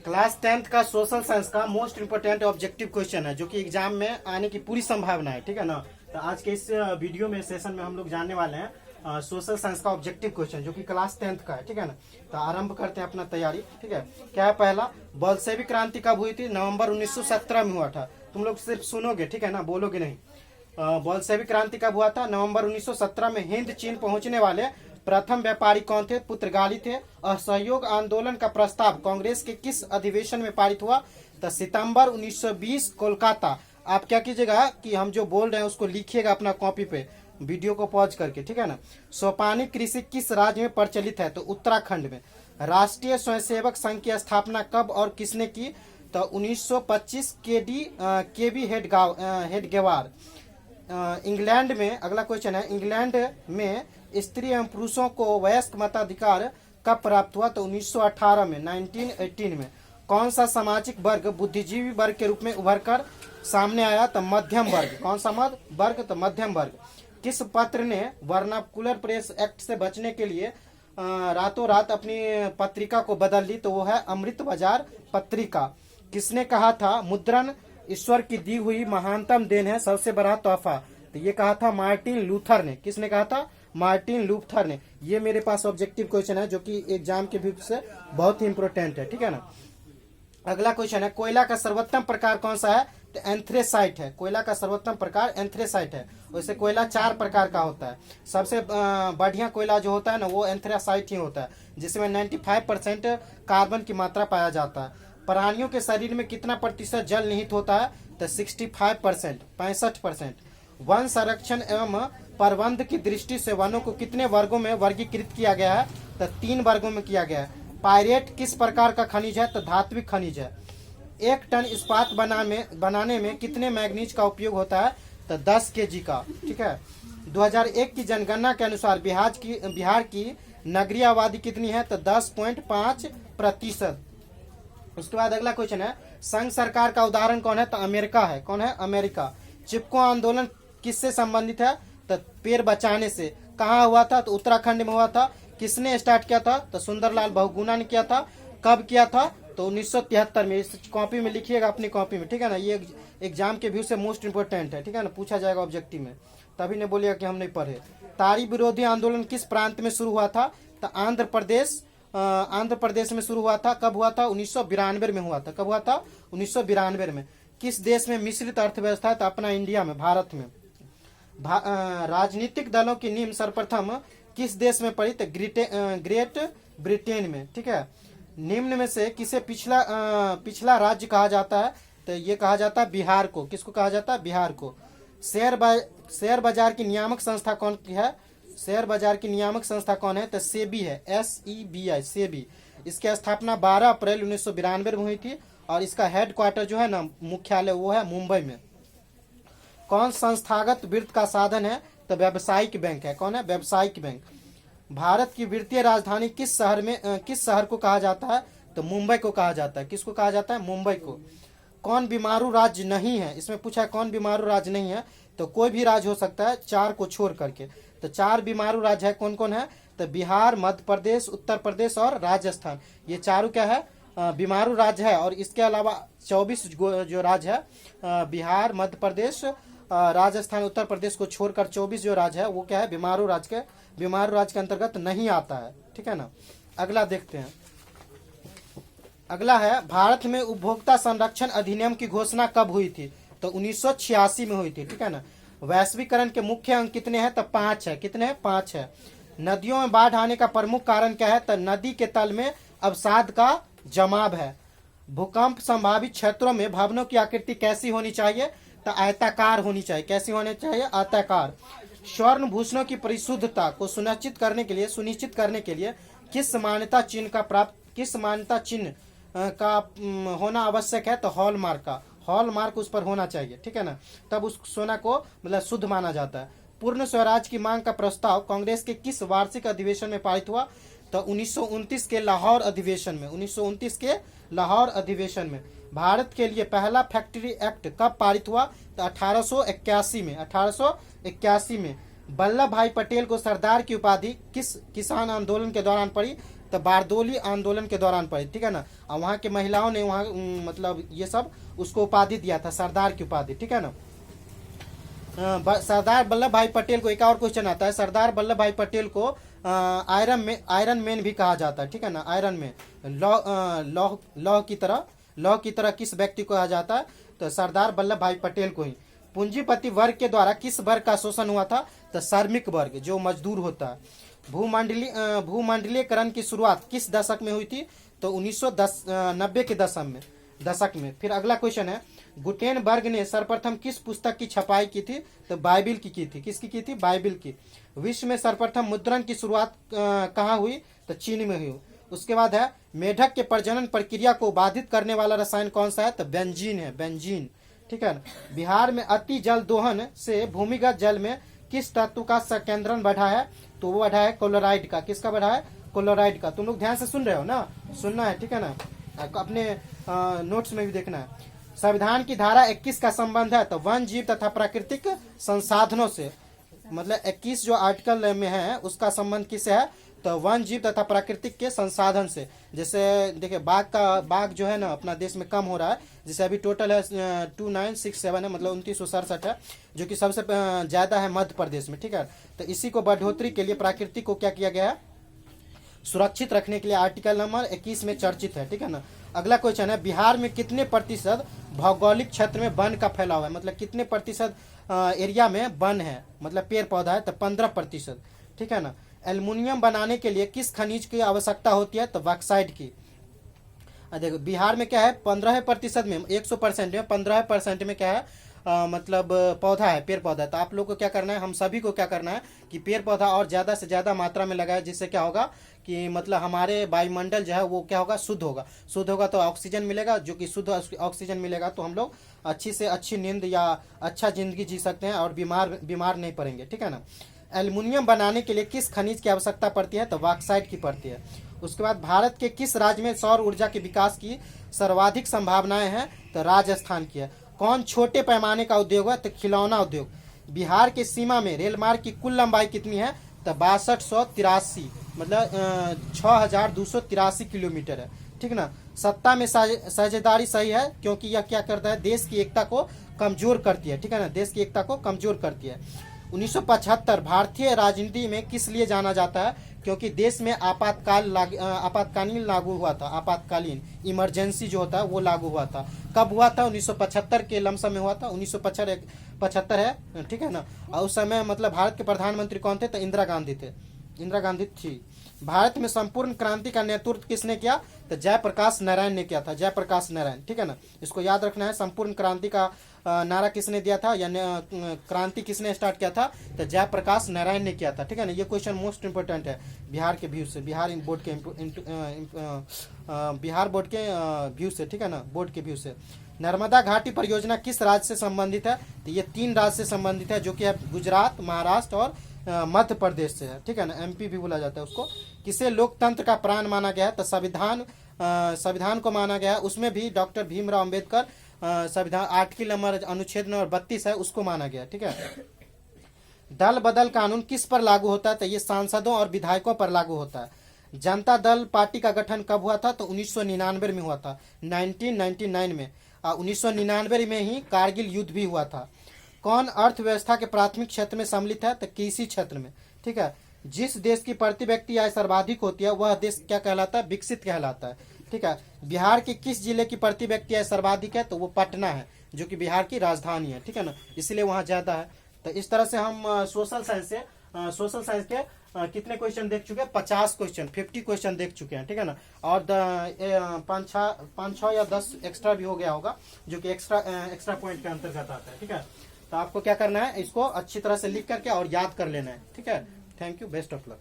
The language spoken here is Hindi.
क्लास 10th का सोशल साइंस का मोस्ट इंपोर्टेंट ऑब्जेक्टिव क्वेश्चन है जो कि एग्जाम में आने की पूरी संभावना है। ठीक है ना। तो आज के इस वीडियो में सेशन में हम लोग जानने वाले हैं सोशल साइंस का ऑब्जेक्टिव क्वेश्चन जो कि क्लास 10th का है। ठीक है ना। तो आरंभ करते हैं अपना तैयारी। ठीक है। क्या है पहला, बोल्शेविक क्रांति कब हुई थी? नवंबर 1917 में हुआ था। तुम लोग सिर्फ सुनोगे, ठीक है ना, बोलोगे नहीं। बोल्शेविक क्रांति कब हुआ था? नवंबर 1917 में। हिंद चीन पहुंचने वाले प्रथम व्यापारी कौन थे? पुर्तगाली थे। असहयोग आंदोलन का प्रस्ताव कांग्रेस के किस अधिवेशन में पारित हुआ? तो सितंबर 1920 कोलकाता। आप क्या कीजिएगा कि हम जो बोल रहे हैं उसको लिखिएगा अपना कॉपी पे, वीडियो को पॉज करके। ठीक है ना। सोपानी कृषि किस राज्य में प्रचलित है? तो उत्तराखंड में। राष्ट्रीय स्वयंसेवक संघ की स्थापना कब और किसने की? तो 1925 केबी हेडगेवार। इंग्लैंड में, अगला क्वेश्चन है, इंग्लैंड में स्त्री एवं पुरुषों को वयस्क मताधिकार कब प्राप्त हुआ? तो 1918 में, 1918 में। कौन सा सामाजिक वर्ग बुद्धिजीवी वर्ग के रूप में उभर कर सामने आया? तो मध्यम वर्ग। कौन सा वर्ग? तो मध्यम वर्ग। किस पत्र ने वर्नाकुलर प्रेस एक्ट से बचने के लिए रातों रात अपनी पत्रिका को बदल ली? तो वो है अमृत बाजार पत्रिका। किसने कहा था मुद्रण ईश्वर की दी हुई महानतम देन है, सबसे बड़ा तोहफा? तो ये कहा था मार्टिन लूथर ने। किसने कहा था? मार्टिन लूथर ने। ये मेरे पास ऑब्जेक्टिव क्वेश्चन है जो कि एग्जाम के व्यू से बहुत ही इंपोर्टेंट है। ठीक है ना। अगला क्वेश्चन है, कोयला का सर्वोत्तम प्रकार कौन सा है? तो एंथ्रेसाइट है। कोयला का सर्वोत्तम प्रकार एंथ्रेसाइट है। वैसे कोयला 4 प्रकार का होता है। सबसे बढ़िया कोयला जो होता है ना वो एंथ्रेसाइट ही होता है, जिसमें 95% कार्बन की मात्रा पाया जाता है। प्राणियों के शरीर में कितना प्रतिशत जल निहित होता है? तो 65%, 65%। वन संरक्षण एवं प्रबंध की दृष्टि से वनों को कितने वर्गों में वर्गीकृत किया गया है? तो 3 वर्गों में किया गया है। पायरेट किस प्रकार का खनिज है? तो धात्विक खनिज है। 1 टन इस्पात बनाने में कितने मैग्नीज का उपयोग होता है? तो 10 kg का। ठीक है। 2001 की जनगणना के अनुसार बिहार की नगरीय आबादी कितनी है? तो 10.5%। उसके बाद अगला क्वेश्चन है, संघ सरकार का उदाहरण कौन है? तो अमेरिका है। कौन है? अमेरिका। चिपको आंदोलन किससे संबंधित है? तो पेड़ बचाने से। कहाँ हुआ था? तो उत्तराखंड में हुआ था। किसने स्टार्ट किया था? तो सुंदरलाल बहुगुणा ने किया था। कब किया था? तो 1973 में। इस कॉपी में लिखिएगा, अपनी कॉपी में। ठीक है ना। ये एग्जाम के व्यू से मोस्ट इंपोर्टेंट है। ठीक है ना, पूछा जाएगा ऑब्जेक्टिव में, तभी नहीं बोलिएगा कि हम नहीं पढ़े। तारी विरोधी आंदोलन किस प्रांत में शुरू हुआ था? तो आंध्र प्रदेश में शुरू हुआ था। कब हुआ था? 1992 में हुआ था। कब हुआ था? 1992 में। किस देश में मिश्रित अर्थव्यवस्था है? तो अपना इंडिया में, भारत में। राजनीतिक दलों की नींव सर्वप्रथम किस देश में पड़ी? तो ग्रेट ब्रिटेन में। ठीक है। निम्न में से किसे पिछला राज्य कहा जाता है? तो ये कहा जाता है बिहार को। किसको कहा जाता है? बिहार को। शेयर बाजार की नियामक संस्था कौन है? शेयर बाजार की नियामक संस्था कौन है? तो सेबी है। SEBI, सेबी। इसकी स्थापना 12 अप्रैल 1992 में हुई थी और इसका हेडक्वार्टर जो है ना, मुख्यालय, वो है मुंबई में। कौन संस्थागत वित्त का साधन है? तो व्यावसायिक बैंक है। कौन है? व्यावसायिक बैंक। भारत की वित्तीय राजधानी किस शहर को कहा जाता है? तो मुंबई को कहा जाता है। किसको कहा जाता है? मुंबई को। कौन बीमारू राज्य नहीं है? इसमें पूछा है कौन बीमारू राज्य नहीं है। तो कोई भी राज्य हो सकता है 4 को छोड़ करके। तो 4 बीमारू राज्य है। कौन कौन है? तो बिहार, मध्य प्रदेश, उत्तर प्रदेश और राजस्थान। ये चारों क्या है? बीमारू राज्य है। और इसके अलावा 24 जो राज्य है, बिहार, मध्य प्रदेश, राजस्थान, उत्तर प्रदेश को छोड़कर 24 जो राज्य है वो क्या है? बीमारू राज्य के अंतर्गत नहीं आता है। ठीक है ना। अगला देखते हैं। अगला है, भारत में उपभोक्ता संरक्षण अधिनियम की घोषणा कब हुई थी? तो 1986 में हुई थी। ठीक है ना। वैश्वीकरण के मुख्य अंक कितने हैं? तो 5 है। कितने हैं? 5 है। नदियों में बाढ़ आने का प्रमुख कारण क्या है? तो नदी के तल में अवसाद का जमाव है। भूकंप संभावित क्षेत्रों में भवनों की आकृति कैसी होनी चाहिए? तो आयताकार होनी चाहिए। कैसी होनी चाहिए? आयताकार। स्वर्ण भूषणों की परिशुद्धता को सुनिश्चित करने के लिए किस मान्यता चिन्ह का होना आवश्यक है? तो हॉलमार्क का। हॉलमार्क उस पर होना चाहिए। ठीक है ना। तब उस सोना को मतलब शुद्ध माना जाता है। पूर्ण स्वराज की मांग का प्रस्ताव कांग्रेस के किस वार्षिक अधिवेशन में पारित हुआ? तो 1929 के लाहौर अधिवेशन में। 1929 के लाहौर अधिवेशन में। भारत के लिए पहला फैक्ट्री एक्ट कब पारित हुआ? तो 1881 में। 1881 में। वल्लभ भाई पटेल को सरदार की उपाधि किस किसान आंदोलन के दौरान पड़ी? तो बारदोली आंदोलन के दौरान पढ़ी, ठीक है ना। और वहाँ के महिलाओं ने वहाँ मतलब ये सब उसको उपाधि दिया था, सरदार की उपाधि, ठीक है ना। सरदार वल्लभ भाई पटेल को, एक और क्वेश्चन आता है, सरदार वल्लभ भाई पटेल को आयरन मैन भी कहा जाता है, ठीक है ना। आयरन मैन लौह की तरह किस व्यक्ति को कहा जाता है, तो सरदार वल्लभ भाई पटेल को ही। पूंजीपति वर्ग के द्वारा किस वर्ग का शोषण हुआ था, तो श्रमिक वर्ग, जो मजदूर होता है। भूमंडलीकरण की शुरुआत किस दशक में हुई थी, तो 1990 के दशक में। फिर अगला क्वेश्चन है, गुटेनबर्ग ने सर्वप्रथम किस पुस्तक की छपाई की थी, तो बाइबिल की थी। किसकी की थी, बाइबिल की। विश्व में सर्वप्रथम मुद्रण की शुरुआत कहाँ हुई, तो चीन में हुई। उसके बाद है, मेढक के प्रजनन प्रक्रिया को बाधित करने वाला रसायन कौन सा है, तो बेंजीन है, बेंजीन, ठीक है। बिहार में अति जल दोहन से भूमिगत जल में किस तत्व का संकेंद्रण बढ़ा है, तो वो बढ़ा है क्लोराइड का। किसका बढ़ा है, क्लोराइड का। तुम लोग ध्यान से सुन रहे हो ना, सुनना है, ठीक है ना, अपने नोट्स में भी देखना है। संविधान की धारा 21 का संबंध है, तो वन जीव तथा प्राकृतिक संसाधनों से, मतलब 21 जो आर्टिकल में है उसका संबंध किससे है, तो वन जीव तथा प्राकृतिक के संसाधन से। जैसे देखिए बाघ जो है ना अपना देश में कम हो रहा है, जैसे अभी टोटल है 2967 है, मतलब 2967 है, जो कि सबसे ज्यादा है मध्य प्रदेश में, ठीक है। तो इसी को बढ़ोतरी के लिए प्राकृतिक को क्या किया गया है, सुरक्षित रखने के लिए आर्टिकल नंबर 21 में चर्चित है, ठीक है ना। अगला क्वेश्चन है, बिहार में कितने प्रतिशत भौगोलिक क्षेत्र में वन का फैलाव है, मतलब कितने प्रतिशत एरिया में वन है, मतलब पेड़ पौधा है, तो 15%, ठीक है ना। एल्युमिनियम बनाने के लिए किस खनिज की आवश्यकता होती है, तो बॉक्साइट की। देखो बिहार में क्या है, 15% में, 100% में 15% में क्या है, मतलब पौधा है, पेड़ पौधा है। तो आप लोग को क्या करना है, हम सभी को क्या करना है कि पेड़ पौधा और ज्यादा से ज्यादा मात्रा में लगाए, जिससे क्या होगा कि मतलब हमारे वायुमंडल जो है वो क्या होगा, शुद्ध होगा तो ऑक्सीजन मिलेगा, जो कि शुद्ध ऑक्सीजन मिलेगा तो हम लोग अच्छी से अच्छी नींद या अच्छा जिंदगी जी सकते हैं और बीमार नहीं पड़ेंगे, ठीक है ना। एल्युमिनियम बनाने के लिए किस खनिज की आवश्यकता पड़ती है, तो बॉक्साइट की पड़ती है। उसके बाद भारत के किस राज्य में सौर ऊर्जा के विकास की सर्वाधिक संभावनाएं हैं, तो राजस्थान की है। कौन छोटे पैमाने का उद्योग है, तो खिलौना उद्योग। बिहार के सीमा में रेल मार्ग की कुल लंबाई कितनी है, तो 6283, मतलब 6283 किलोमीटर है, ठीक ना। सत्ता में साझेदारी सही है, क्योंकि यह क्या करता है, देश की एकता को कमजोर करती है, ठीक है ना, देश की एकता को कमजोर करती है। 1975 भारतीय राजनीति में किस लिए जाना जाता है, क्योंकि देश में आपातकालीन लागू हुआ था, आपातकालीन इमरजेंसी जो होता है वो लागू हुआ था। कब हुआ था, 1975 के लमसम में हुआ था, 1975 है, ठीक है ना। और उस समय मतलब भारत के प्रधानमंत्री कौन थे, तो इंदिरा गांधी थी। भारत में संपूर्ण क्रांति का नेतृत्व किसने किया, तो जयप्रकाश नारायण ने किया था, जयप्रकाश नारायण, ठीक है ना। इसको याद रखना है, संपूर्ण क्रांति का नारा किसने दिया था, यानी क्रांति किसने स्टार्ट किया था, तो जयप्रकाश नारायण ने किया था, ठीक है ना। ये क्वेश्चन मोस्ट इंपोर्टेंट है बिहार के व्यू से, बिहार बोर्ड के व्यू से, ठीक है ना, बोर्ड के व्यू से। नर्मदा घाटी परियोजना किस राज्य से संबंधित है, तो ये 3 राज्य से संबंधित है, जो कि है गुजरात, महाराष्ट्र और मध्य प्रदेश से है, ठीक है ना, एमपी भी बोला जाता है उसको। किसे लोकतंत्र का प्राण माना गया है, तो संविधान को माना गया है, उसमें भी डॉक्टर भीमराव अंबेडकर संविधान आर्टिकल नंबर अनुच्छेद नंबर 32 है, उसको माना गया, ठीक है। दल बदल कानून किस पर लागू होता है, तो ये सांसदों और विधायकों पर लागू होता है। जनता दल पार्टी का गठन कब हुआ था, तो 1999 में हुआ था, 1999 में। 1999 में ही कारगिल युद्ध भी हुआ था। कौन अर्थव्यवस्था के प्राथमिक क्षेत्र में सम्मिलित है, तो कृषि क्षेत्र में, ठीक है। जिस देश की प्रति व्यक्ति आय सर्वाधिक होती है वह देश क्या कहलाता है, विकसित कहलाता है, ठीक है। बिहार के किस जिले की प्रति व्यक्ति आय सर्वाधिक है, तो वो पटना है, जो कि बिहार की राजधानी है, ठीक है ना, इसलिए वहाँ ज्यादा है। तो इस तरह से हम सोशल साइंस के कितने क्वेश्चन देख चुके हैं, 50 क्वेश्चन देख चुके हैं, ठीक है ना। और 5-6 या 10 एक्स्ट्रा भी हो गया होगा, जो कि एक्स्ट्रा पॉइंट के अंतर्गत आता है, ठीक है। तो आपको क्या करना है, इसको अच्छी तरह से लिख करके और याद कर लेना है, ठीक है। Thank you, best of luck.